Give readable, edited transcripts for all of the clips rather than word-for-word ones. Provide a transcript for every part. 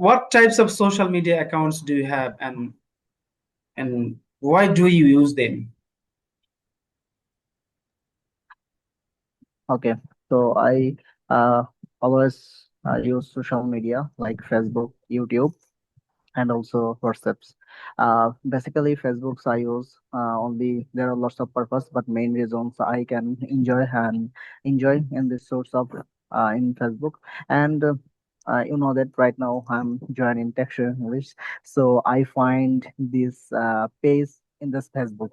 what types of social media accounts do you have, and why do you use them? Okay, so I always use social media like Facebook, YouTube, and also WhatsApps. Basically, Facebooks I use only there are lots of purpose, but main reasons I can enjoy in this source of in Facebook. And you know that right now I'm joining Teksoi English, so I find this page in this Facebook.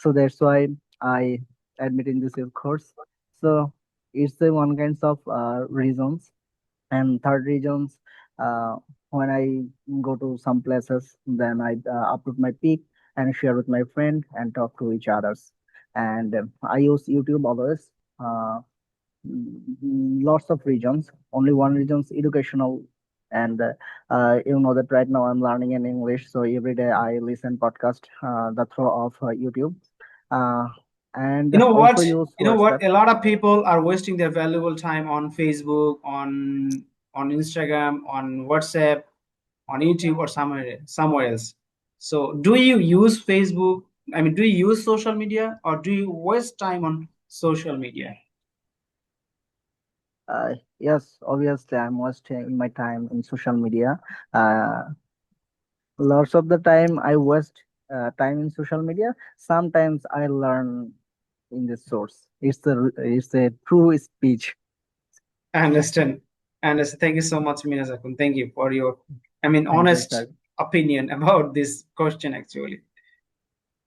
So that's why I admit in this course. So it's the one kinds of reasons. And third reasons, uh, when I go to some places, then I upload my pic and share with my friend and talk to each others. And I use YouTube always. Uh, Lots of regions. Only one region's educational. And you know that right now I'm learning in English, so every day I listen podcast the through of YouTube, uh, and You know also what? use You know WhatsApp. what? A lot of people are wasting their valuable time on Facebook, on Instagram, on WhatsApp, on YouTube, or somewhere else. So, do you use Facebook? I mean, do you use social media, or do you waste time on social media? Yes, obviously I'm wasting my time in social media. Uh, Lots of the time I waste time in social media. Sometimes I learn in this source. It's a true speech. I understand. And thank you so much, Minazakun. Thank you for your, Thank you, honest sir. opinion about this question, actually.